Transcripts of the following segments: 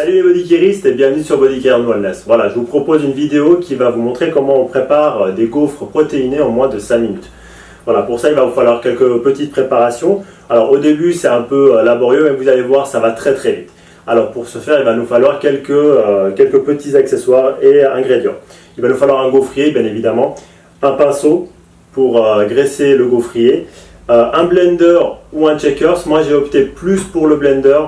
Salut les bodycaristes et bienvenue sur Bodycare and Wellness. Voilà, je vous propose une vidéo qui va vous montrer comment on prépare des gaufres protéinés en moins de 5 minutes. Voilà, pour ça il va vous falloir quelques petites préparations. Alors au début c'est un peu laborieux, mais vous allez voir ça va très très vite. Alors pour ce faire il va nous falloir quelques petits accessoires et ingrédients. Il va nous falloir un gaufrier bien évidemment, un pinceau pour graisser le gaufrier, un blender ou un checkers. Moi j'ai opté plus pour le blender,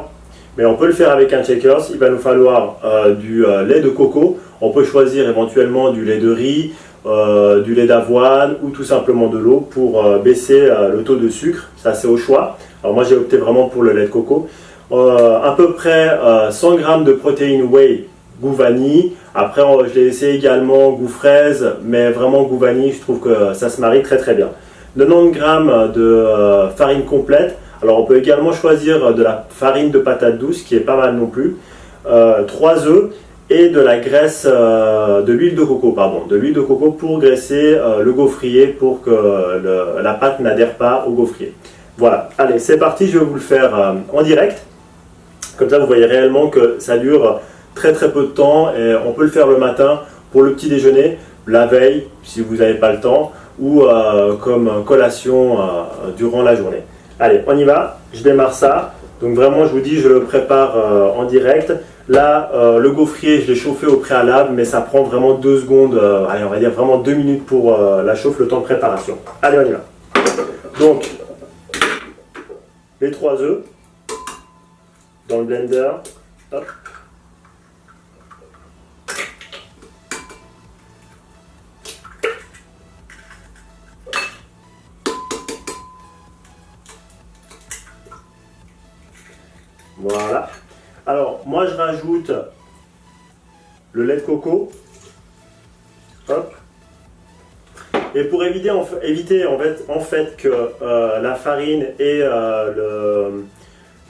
mais on peut le faire avec un checkers. Il va nous falloir du lait de coco. On peut choisir éventuellement du lait de riz, du lait d'avoine ou tout simplement de l'eau pour baisser le taux de sucre. Ça c'est au choix. Alors moi j'ai opté vraiment pour le lait de coco. À peu près 100 g de protéines whey goût vanille. Après je l'ai essayé également goût fraise, mais vraiment goût vanille, je trouve que ça se marie très très bien. 90 g de farine complète. Alors on peut également choisir de la farine de patate douce qui est pas mal non plus. 3 œufs et de la graisse, de l'huile de coco, de l'huile de coco pour graisser le gaufrier pour que la pâte n'adhère pas au gaufrier. Voilà, allez c'est parti, je vais vous le faire en direct. Comme ça vous voyez réellement que ça dure très très peu de temps et on peut le faire le matin pour le petit déjeuner, la veille si vous n'avez pas le temps ou comme collation durant la journée. Allez, on y va, je démarre ça. Donc vraiment, je vous dis, je le prépare en direct. Là, le gaufrier, je l'ai chauffé au préalable, mais ça prend vraiment 2 secondes, allez, on va dire vraiment 2 minutes pour la chauffe, le temps de préparation. Allez, on y va. Donc, les 3 œufs dans le blender. Hop. Voilà. Alors, moi je rajoute le lait de coco. Hop. Et pour éviter en fait que la farine et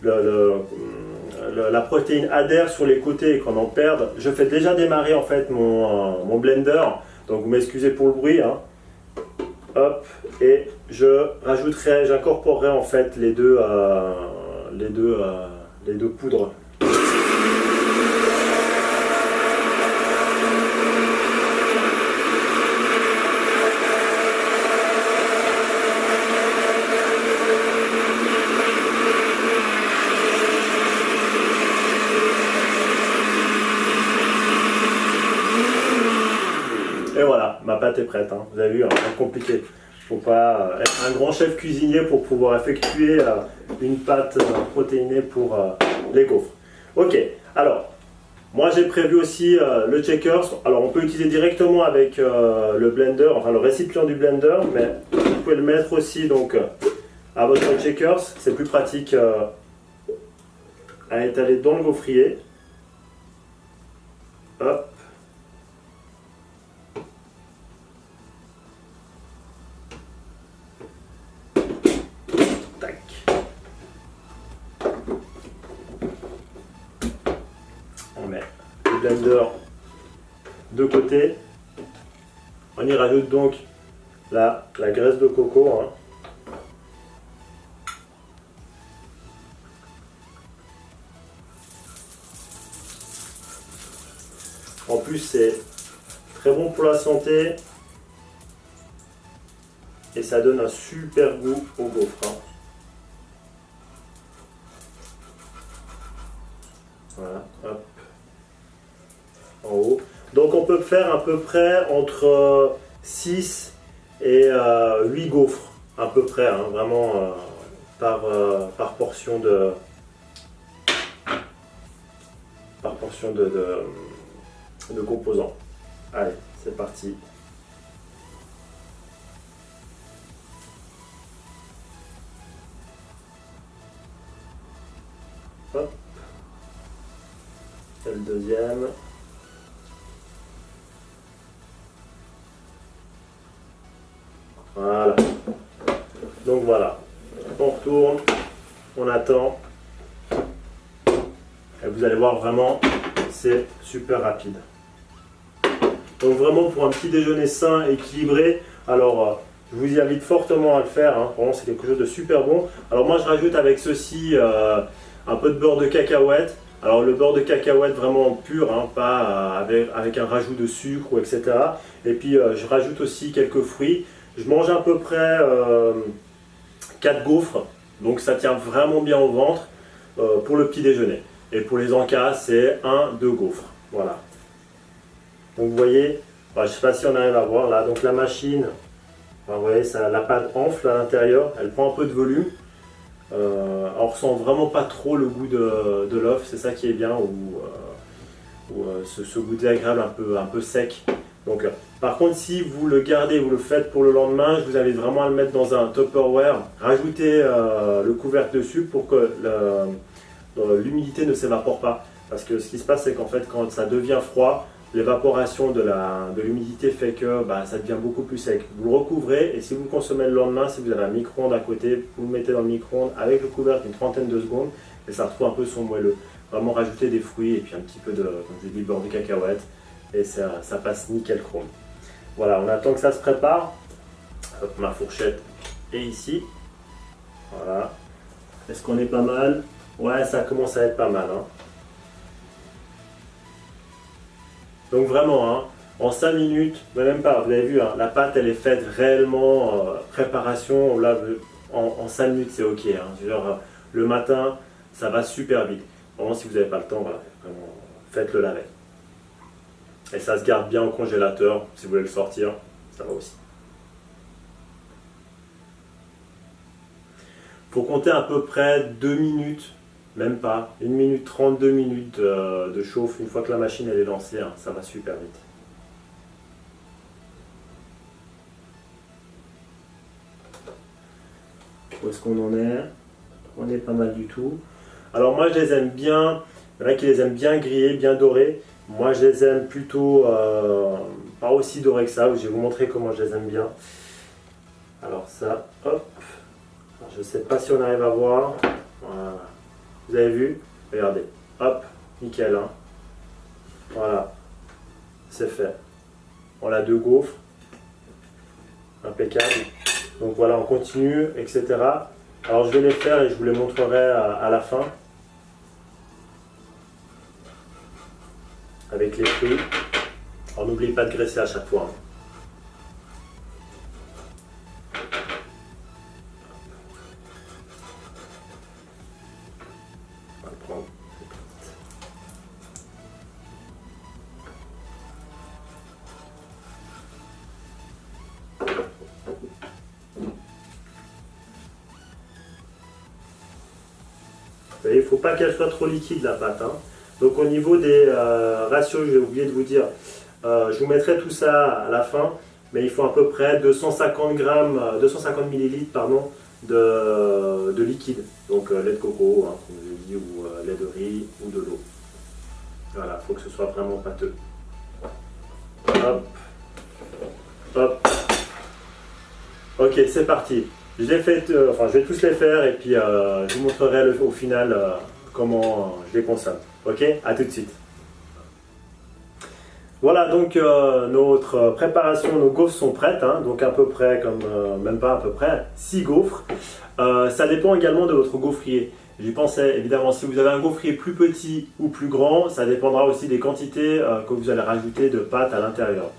la protéine adhèrent sur les côtés et qu'on en perde, je fais déjà démarrer en fait mon blender. Donc vous m'excusez pour le bruit. Hein. Hop. Et j'incorporerai en fait les deux poudres. Et voilà, ma pâte est prête. Hein. Vous avez vu, hein, c'est compliqué. Il ne faut pas être un grand chef cuisinier pour pouvoir effectuer une pâte protéinée pour les gaufres. Ok, alors, moi j'ai prévu aussi le checkers. Alors on peut l'utiliser directement avec le blender, enfin le récipient du blender, mais vous pouvez le mettre aussi donc, à votre checkers. C'est plus pratique à étaler dans le gaufrier. Hop. On met le blender de côté. On y rajoute donc la graisse de coco. Hein. En plus, c'est très bon pour la santé et ça donne un super goût au gaufre. Hein. Voilà, hop. En haut. Donc on peut faire à peu près entre 6 et 8 gaufres, à peu près, hein, vraiment par portion de composants. Allez, c'est parti. Hop. Et le deuxième. Voilà. Donc voilà. On retourne. On attend. Et vous allez voir vraiment, c'est super rapide. Donc vraiment pour un petit déjeuner sain, équilibré. Alors je vous y invite fortement à le faire. Hein. Vraiment c'est quelque chose de super bon. Alors moi je rajoute avec ceci un peu de beurre de cacahuète. Alors le beurre de cacahuète vraiment pur, hein, pas avec un rajout de sucre ou etc. Et puis je rajoute aussi quelques fruits. Je mange à peu près 4 gaufres, donc ça tient vraiment bien au ventre pour le petit déjeuner. Et pour les encas, c'est 1-2 gaufres. Voilà. Donc vous voyez, je ne sais pas si on arrive à voir là, donc la machine, vous voyez, la pâte enfle à l'intérieur, elle prend un peu de volume. On ressent vraiment pas trop le goût de l'œuf, c'est ça qui est bien, ou ce goût désagréable un peu sec. Donc, par contre, si vous le gardez, vous le faites pour le lendemain, je vous invite vraiment à le mettre dans un Tupperware, rajouter le couvercle dessus pour que l'humidité ne s'évapore pas. Parce que ce qui se passe, c'est qu'en fait, quand ça devient froid, l'évaporation de l'humidité fait que ça devient beaucoup plus sec. Vous le recouvrez et si vous le consommez le lendemain, si vous avez un micro-ondes à côté, vous le mettez dans le micro-ondes avec le couvercle une trentaine de secondes et ça retrouve un peu son moelleux. Vraiment rajouter des fruits et puis un petit peu de, comme je dis, beurre de cacahuète et ça passe nickel chrome. Voilà, on attend que ça se prépare. Hop, ma fourchette est ici. Voilà. Est-ce qu'on est pas mal? Ouais, ça commence à être pas mal, hein. Donc vraiment, hein, en 5 minutes, mais même pas, vous avez vu, hein, la pâte elle est faite réellement, préparation, là, en 5 minutes c'est ok. Hein. Genre, le matin, ça va super vite. Vraiment, si vous n'avez pas le temps, voilà, vraiment, faites-le la veille. Et ça se garde bien au congélateur, si vous voulez le sortir, ça va aussi. Il faut compter à peu près 2 minutes. Même pas, 1 minute 30, 2 minutes de chauffe, une fois que la machine elle est lancée, hein, ça va super vite. Où est-ce qu'on en est? On est pas mal du tout. Alors moi je les aime bien, il y en a qui les aiment bien grillés, bien dorés. Moi je les aime plutôt pas aussi dorés que ça, je vais vous montrer comment je les aime bien. Alors ça, hop, je ne sais pas si on arrive à voir, voilà. Vous avez vu? Regardez, hop, nickel, hein. Voilà, c'est fait. On a 2 gaufres, impeccable. Donc voilà, on continue, etc. Alors je vais les faire et je vous les montrerai à la fin. Avec les fruits. Alors n'oubliez pas de graisser à chaque fois, hein. Il ne faut pas qu'elle soit trop liquide la pâte, hein. Donc au niveau des ratios, j'ai oublié de vous dire, je vous mettrai tout ça à la fin, mais il faut à peu près 250 millilitres pardon, de liquide. Donc lait de coco, hein, comme je dis, ou lait de riz ou de l'eau. Voilà, il faut que ce soit vraiment pâteux. Hop, hop. Ok, c'est parti. Je vais tous les faire et puis je vous montrerai au final comment je les consomme. Ok, à tout de suite. Voilà, donc notre préparation, nos gaufres sont prêtes, hein, donc à peu près, même pas à peu près, 6 gaufres. Ça dépend également de votre gaufrier. J'y pensais, évidemment, si vous avez un gaufrier plus petit ou plus grand, ça dépendra aussi des quantités que vous allez rajouter de pâte à l'intérieur.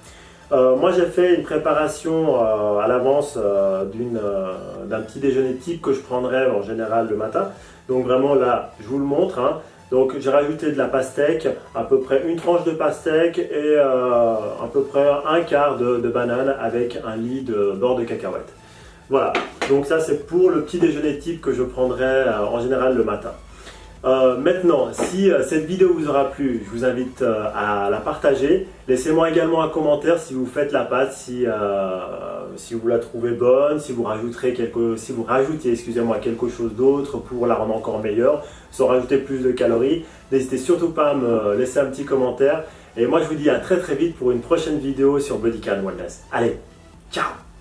Moi j'ai fait une préparation à l'avance d'un petit déjeuner type que je prendrais en général le matin. Donc vraiment là, je vous le montre, hein. Donc j'ai rajouté de la pastèque, à peu près une tranche de pastèque et à peu près un quart de banane avec un lit de beurre de cacahuète. Voilà, donc ça c'est pour le petit déjeuner type que je prendrais en général le matin. Maintenant, si cette vidéo vous aura plu, je vous invite à la partager. Laissez-moi également un commentaire si vous faites la pâte, si vous la trouvez bonne, si vous rajoutiez quelque chose d'autre pour la rendre encore meilleure, sans rajouter plus de calories. N'hésitez surtout pas à me laisser un petit commentaire. Et moi je vous dis à très vite pour une prochaine vidéo sur Bodycan Wellness. Allez, ciao!